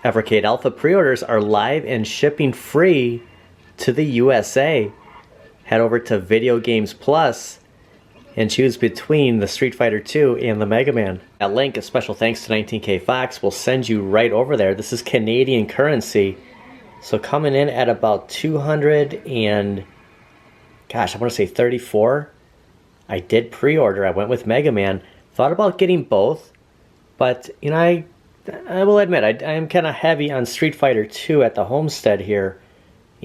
Evercade Alpha pre-orders are live and shipping free to the USA. Head over to Video Games Plus and choose between the Street Fighter 2 and the Mega Man. That link, a special thanks to 19K Fox, will send you right over there. This is Canadian currency, so coming in at about 200 and, gosh, I want to say 34. I did pre-order. I went with Mega Man. Thought about getting both, but you know, I will admit I am kind of heavy on Street Fighter 2 at the homestead here,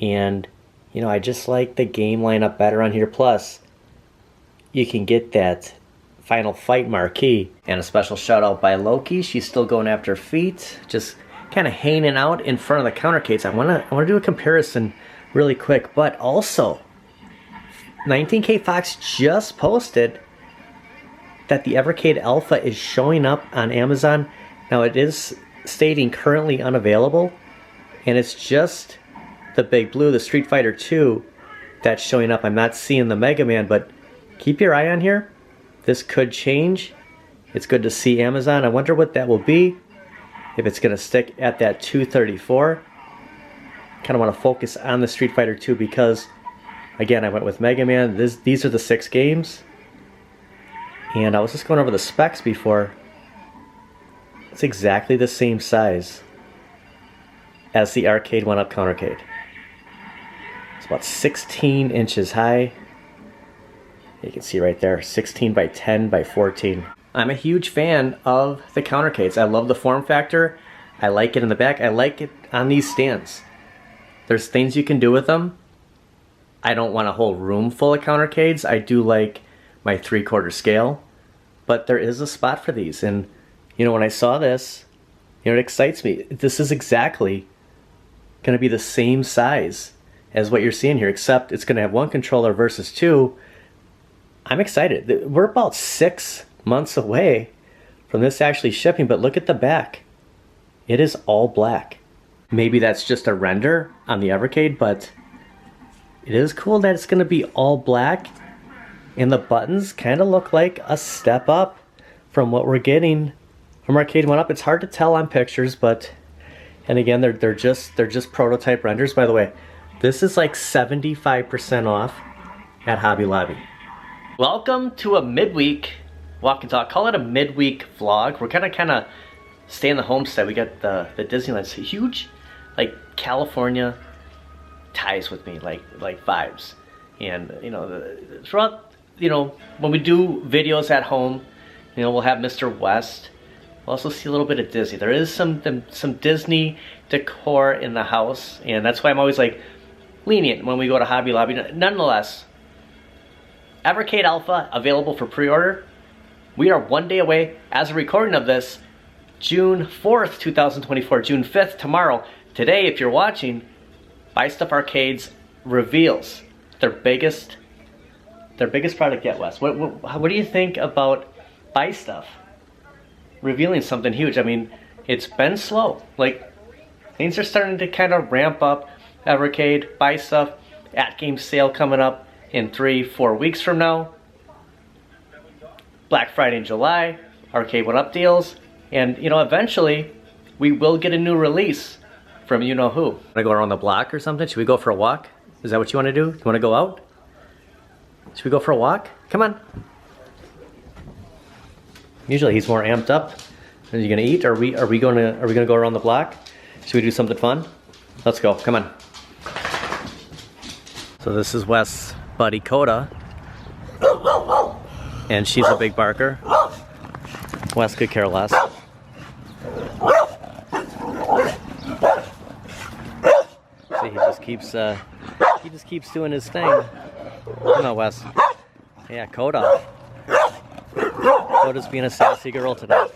and you know, I just like the game lineup better on here. Plus, you can get that Final Fight marquee. And a special shout out by Loki. She's still going after feet, just kind of hanging out in front of the countercades. I wanna do a comparison really quick, but also 19K Fox just posted that the Evercade Alpha is showing up on Amazon. Now it is stating currently unavailable, and it's just the Big Blue, the Street Fighter 2, that's showing up. I'm not seeing the Mega Man, but keep your eye on here. This could change. It's good to see Amazon. I wonder what that will be, if it's going to stick at that 234. Kind of want to focus on the Street Fighter 2 because, again, I went with Mega Man. These are the 6 games. And I was just going over the specs before. It's exactly the same size as the Arcade1up countercade. It's about 16 inches high. You can see right there, 16 by 10 by 14. I'm a huge fan of the countercades. I love the form factor. I like it in the back. I like it on these stands. There's things you can do with them. I don't want a whole room full of countercades. I do like my 3/4 scale, but there is a spot for these. And you know, when I saw this, you know, it excites me. This is exactly going to be the same size as what you're seeing here, except it's going to have 1 controller versus 2. I'm excited. We're about 6 months away from this actually shipping, but look at the back. It is all black. Maybe that's just a render on the Evercade, but it is cool that it's going to be all black, and the buttons kind of look like a step up from what we're getting from Arcade1up. It's hard to tell on pictures, but, and again, they're just prototype renders. By the way, this is like 75% off at Hobby Lobby. Welcome to a midweek walk and talk. Call it a midweek vlog. We're kind of stay in the homestead. We got the Disneyland. It's huge, like California ties with me, like vibes. And you know, throughout, you know, when we do videos at home, you know, we'll have Mr. West. We'll also see a little bit of Disney. There is some Disney decor in the house, and that's why I'm always like lenient when we go to Hobby Lobby. Nonetheless, Evercade Alpha available for pre-order. We are 1 day away as a recording of this, June 4th, 2024, June 5th, tomorrow. Today, if you're watching, Buystuff Arcades reveals their biggest product yet, Wes. What do you think about Buystuff revealing something huge? I mean, it's been slow. Like, things are starting to kind of ramp up. Evercade, Buystuff, at-game sale coming up in 3-4 weeks from now. Black Friday in July, Arcade1up deals, and you know, eventually we will get a new release from you know who. Wanna go around the block or something? Should we go for a walk? Is that what you want to do? You want to go out? Should we go for a walk? Come on. Usually he's more amped up. Are you gonna eat? Are we gonna go around the block? Should we do something fun? Let's go. Come on. So this is Wes' buddy Coda, and she's a big barker. Wes could care less. See, he just keeps doing his thing. Come on, Wes. Yeah, Coda. Coda's being a sassy girl today.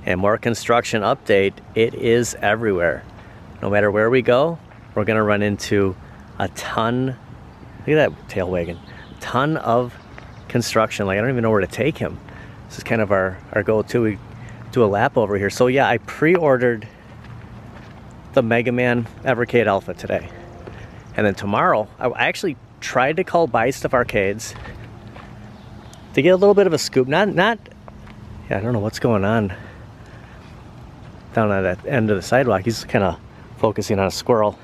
And more construction update. It is everywhere. No matter where we go, we're gonna run into a ton. Look at that tail wagging. A ton of construction. Like, I don't even know where to take him. This is kind of our go-to. We do a lap over here. So yeah, I pre-ordered the Mega Man Evercade Alpha today. And then tomorrow, I actually tried to call Buystuff Arcades to get a little bit of a scoop. Yeah, I don't know what's going on. down at that end of the sidewalk. He's kind of focusing on a squirrel.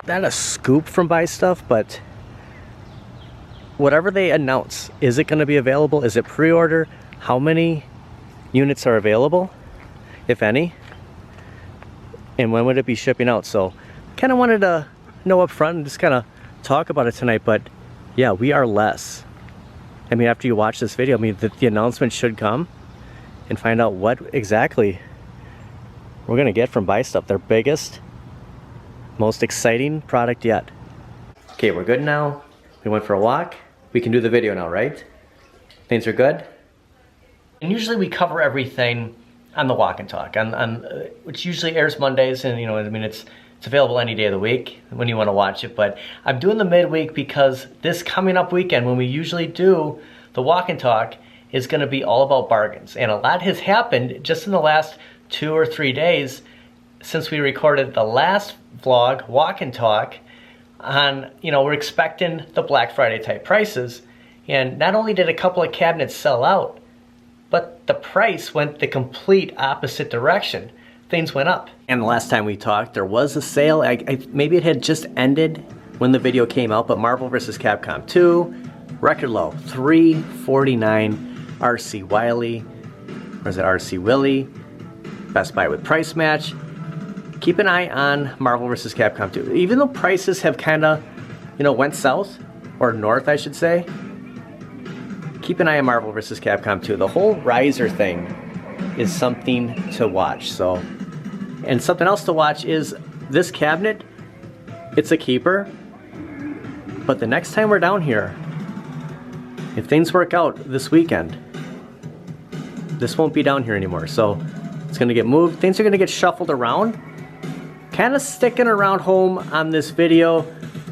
Not a scoop from Buystuff, but whatever they announce, is it going to be available? Is it pre-order? How many units are available, if any? And when would it be shipping out? So kind of wanted to know up front and just kind of talk about it tonight. But yeah, we are less. I mean, after you watch this video, I mean, the announcement should come and find out what exactly we're gonna get from Buystuff. Their biggest, most exciting product yet. Okay, we're good now. We went for a walk. We can do the video now, right? Things are good? And usually we cover everything on the Walk and Talk, which usually airs Mondays, and you know, I mean, it's available any day of the week when you want to watch it. But I'm doing the midweek because this coming up weekend, when we usually do the Walk and Talk, is going to be all about bargains. And a lot has happened just in the last 2 or 3 days since we recorded the last vlog, Walk and Talk, on, you know, we're expecting the Black Friday type prices. And not only did a couple of cabinets sell out, but the price went the complete opposite direction. Things went up. And the last time we talked, there was a sale. Maybe it had just ended when the video came out, but Marvel vs. Capcom 2, record low, $349. RC Wiley, or is it RC Willie? Best Buy with price match. Keep an eye on Marvel vs. Capcom 2. Even though prices have kind of, you know, went south, or north I should say, keep an eye on Marvel vs. Capcom 2. The whole riser thing is something to watch. So, and something else to watch is this cabinet. It's a keeper, but the next time we're down here, if things work out this weekend, this won't be down here anymore. So it's gonna get moved. Things are gonna get shuffled around. Kind of sticking around home on this video.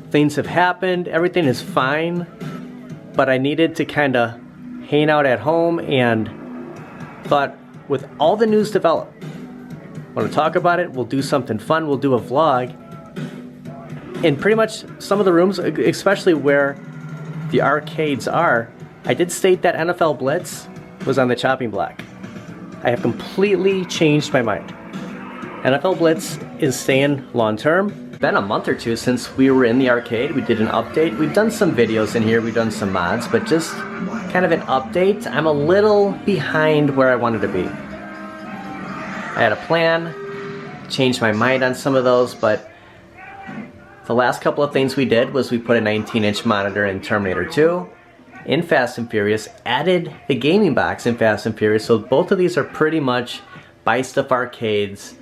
Things have happened, everything is fine, but I needed to kind of hang out at home and thought with all the news developed, I want to talk about it. We'll do something fun. We'll do a vlog. And pretty much some of the rooms, especially where the arcades are, I did state that NFL Blitz was on the chopping block. I have completely changed my mind. NFL Blitz is staying long term. It's been a month or two since we were in the arcade. We did an update. We've done some videos in here. We've done some mods, but just kind of an update. I'm a little behind where I wanted to be. I had a plan, changed my mind on some of those, but the last couple of things we did was we put a 19-inch monitor in Terminator 2, in Fast and Furious, added the gaming box in Fast and Furious, so both of these are pretty much Buystuff arcades.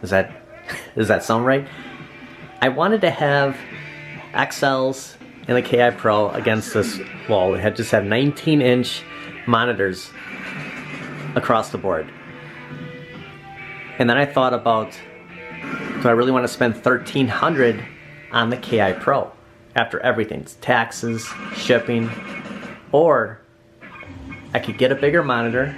Does that sound right? I wanted to have XLs and the KI Pro against this wall. We had just have 19-inch monitors across the board. And then I thought about, do I really want to spend $1,300 on the KI Pro after everything, taxes, shipping, or I could get a bigger monitor,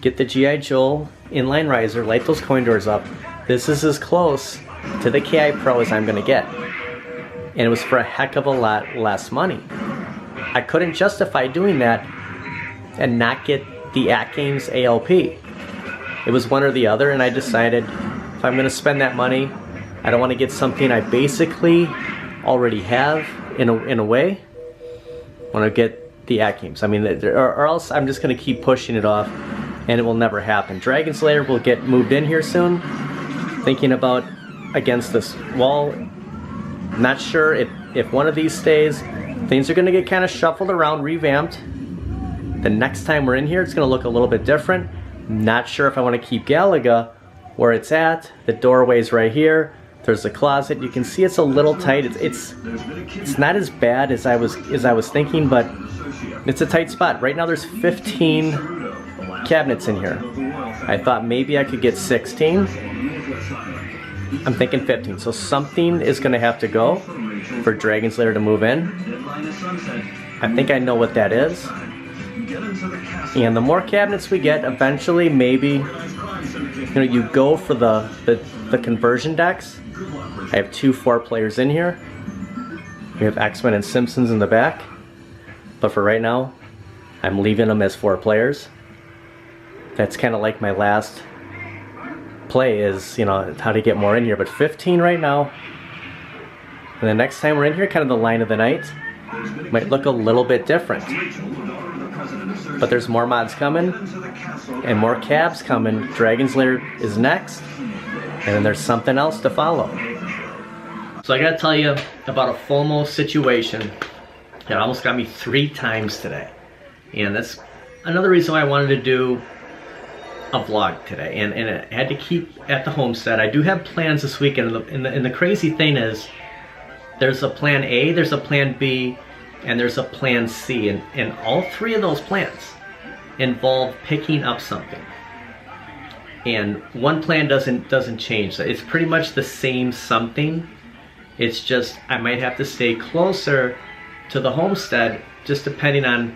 get the G.I. Joe inline riser, light those coin doors up. This is as close to the KI Pro as I'm going to get. And it was for a heck of a lot less money. I couldn't justify doing that and not get the AtGames ALP. It was one or the other, and I decided if I'm going to spend that money, I don't want to get something I basically already have in a way. I want to get the AtGames. I mean, or else I'm just going to keep pushing it off, and it will never happen. Dragon Slayer will get moved in here soon. Thinking about against this wall. Not sure if one of these stays. Things are going to get kind of shuffled around, revamped. The next time we're in here, it's going to look a little bit different. Not sure if I want to keep Galaga where it's at. The doorway's right here. There's a closet. You can see it's a little tight. It's not as bad as I was thinking, but it's a tight spot. Right now there's 15 cabinets in here. I thought maybe I could get 16. I'm thinking 15. So something is going to have to go for Dragon Slayer to move in. I think I know what that is. And the more cabinets we get, eventually maybe, you know, you go for the conversion decks. I have 2 4-players in here. We have X-Men and Simpsons in the back. But for right now, I'm leaving them as 4 players. That's kind of like my last play is, you know, how to get more in here. But 15 right now. And the next time we're in here, kind of the line of the night, might look a little bit different. But there's more mods coming, and more cabs coming. Dragon's Lair is next, and then there's something else to follow. So I gotta tell you about a FOMO situation that almost got me 3 times today. And that's another reason why I wanted to do a vlog today. And I had to keep at the homestead. I do have plans this weekend, and the crazy thing is, there's a plan A, there's a plan B, and there's a plan C. And all 3 of those plans involve picking up something. And one plan doesn't change. It's pretty much the same something. It's just I might have to stay closer to the homestead, just depending on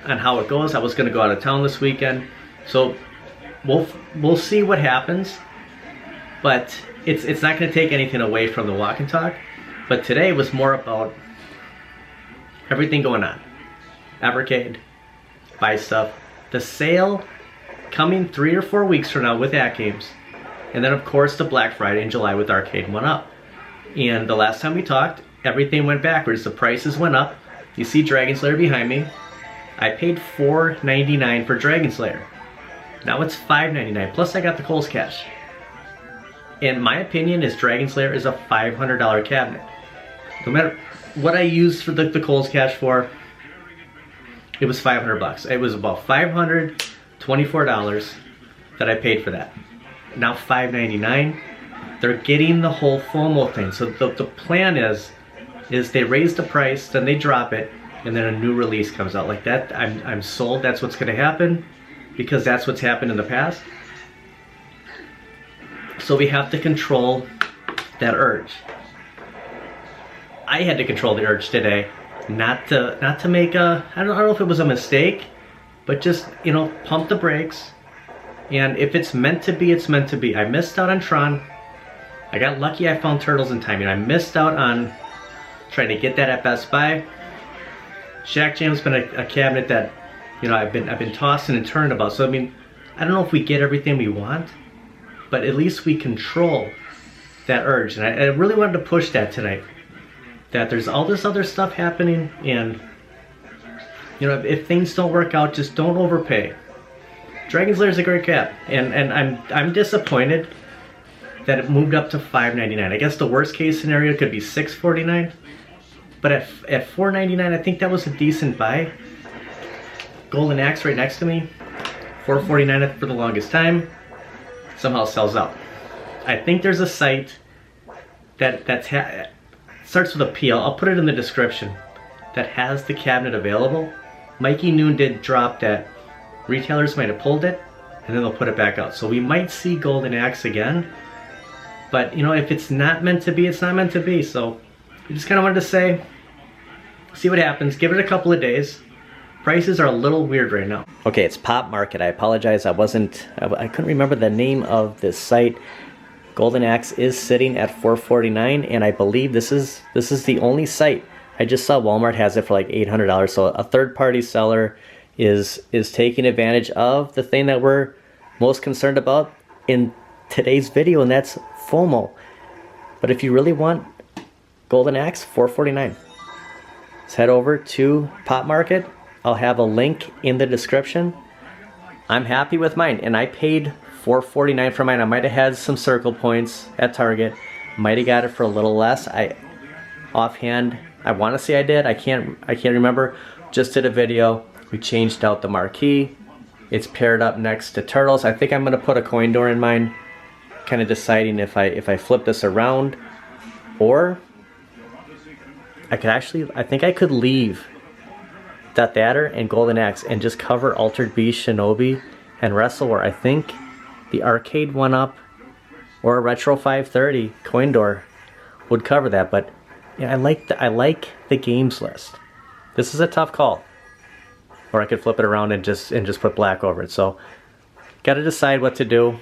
how it goes. I was going to go out of town this weekend, so we'll see what happens. But it's not going to take anything away from the walk and talk. But today was more about everything going on. Evercade, Buystuff, the sale coming 3 or 4 weeks from now with At Games, and then of course the Black Friday in July with Arcade1up. And the last time we talked, everything went backwards. The prices went up. You see Dragon's Lair behind me. I paid $4.99 for Dragon's Lair. Now it's $5.99, plus I got the Kohl's cash. In my opinion, Dragon's Lair is a $500 cabinet. No matter what I used for the Kohl's cash for, it was 500 bucks. It was about $524 that I paid for that. Now $5.99. They're getting the whole FOMO thing. So the plan is they raise the price, then they drop it, and then a new release comes out like that. I'm sold. That's what's going to happen, because that's what's happened in the past. So we have to control that urge. I had to control the urge today, not to make a, I don't know if it was a mistake, but just, you know, pump the brakes. And if it's meant to be, it's meant to be. I missed out on Tron. I got lucky I found Turtles in time. And I missed out on trying to get that at Best Buy. Shack Jam's been a cabinet that, you know, I've been tossing and turning about. So I mean, I don't know if we get everything we want, but at least we control that urge. And I really wanted to push that tonight. That there's all this other stuff happening, and you know, if things don't work out, just don't overpay. Dragon's Lair is a great cab, and I'm disappointed that it moved up to $5.99. I guess the worst case scenario could be $6.49, but at $4.99, I think that was a decent buy. Golden Axe right next to me, $4.49 for the longest time. Somehow sells out. I think there's a site that starts with a P. I'll put it in the description, that has the cabinet available. Mikey Noon did drop that. Retailers might have pulled it, and then they'll put it back out. So we might see Golden Axe again. But you know, if it's not meant to be, it's not meant to be. So I just kind of wanted to say, see what happens. Give it a couple of days. Prices are a little weird right now. Okay, it's Pop Market. I apologize. I couldn't remember the name of this site. Golden Axe is sitting at $4.49, and I believe this is the only site. I just saw Walmart has it for like $800. So a third-party seller is taking advantage of the thing that we're most concerned about in today's video, and that's FOMO. But if you really want Golden Axe, $4.49. Let's head over to Pop Market. I'll have a link in the description. I'm happy with mine, and I paid $4.49 for mine. I might have had some circle points at Target. Might have got it for a little less. Offhand, I want to say I did. I can't remember. Just did a video. We changed out the marquee. It's paired up next to Turtles. I think I'm gonna put a coin door in mine. Kind of deciding if I flip this around, or I think I could leave Death Adder and Golden Axe and just cover Altered Beast, Shinobi, and Wrestlewar. I think the Arcade1up or a Retro 530 coin door would cover that, but yeah, I like the games list. This is a tough call. Or I could flip it around and just put black over it. So gotta decide what to do.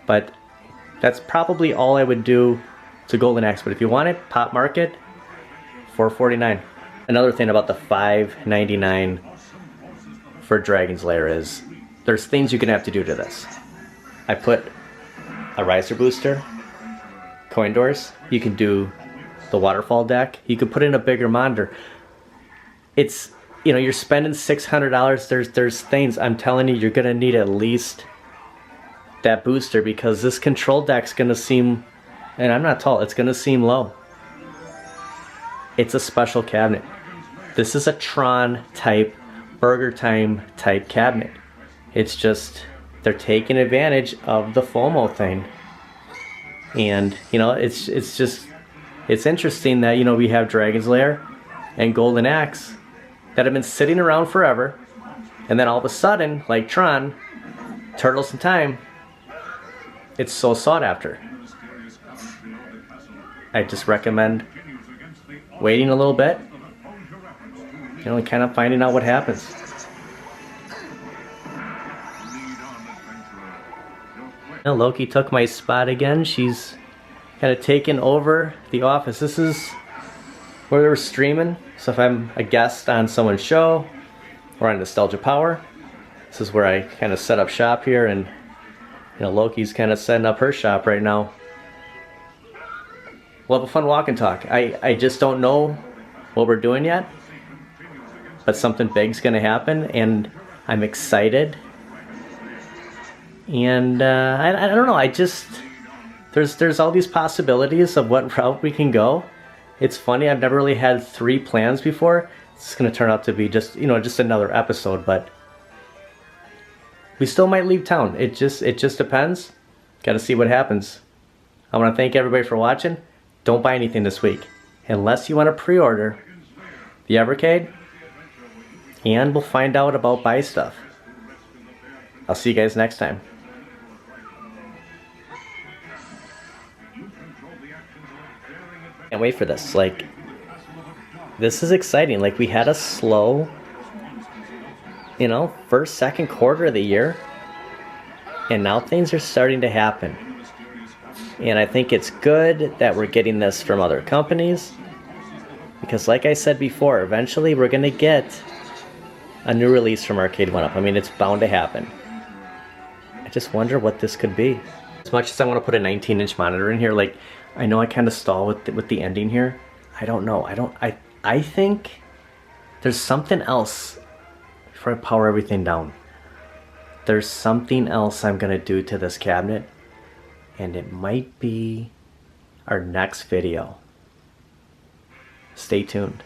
But that's probably all I would do to Golden Axe. But if you want it, Pop Market, $4.49. Another thing about the $5.99 for Dragon's Lair is there's things you're gonna have to do to this. I put a riser booster, coin doors. You can do the waterfall deck. You could put in a bigger monitor. It's, you know, you're spending $600. There's things, I'm telling you, you're gonna need at least that booster, because this control deck's gonna seem, and I'm not tall, it's gonna seem low. It's a special cabinet. This is a Tron type, Burger Time type cabinet. It's just, they're taking advantage of the FOMO thing. And, you know, it's just, it's interesting that, you know, we have Dragon's Lair and Golden Axe that have been sitting around forever, and then all of a sudden, like Tron, Turtles in Time, it's so sought after. I just recommend waiting a little bit, you know, and kind of finding out what happens. Now Loki took my spot again. She's kind of taken over the office. This is where we're streaming. So if I'm a guest on someone's show or on Nostalgia Power, this is where I kind of set up shop here, and you know, Loki's kind of setting up her shop right now. We'll have a fun walk and talk. I just don't know what we're doing yet, but something big's gonna happen, and I'm excited. And I don't know, I just, there's all these possibilities of what route we can go. It's funny, I've never really had 3 plans before. It's gonna turn out to be just, you know, just another episode, but we still might leave town. It just depends. Gotta see what happens. I wanna thank everybody for watching. Don't buy anything this week, unless you wanna pre-order the Evercade, and we'll find out about Buystuff. I'll see you guys next time. Can't wait for this. Like, this is exciting. Like, we had a slow, you know, first, second quarter of the year, and now things are starting to happen. And I think it's good that we're getting this from other companies, because like I said before, eventually we're gonna get a new release from Arcade1up. I mean, it's bound to happen. I just wonder what this could be. As much as I want to put a 19-inch monitor in here, like, I know I kind of stall with the ending here. I don't know. I think there's something else before I power everything down. There's something else I'm gonna do to this cabinet, and it might be our next video. Stay tuned.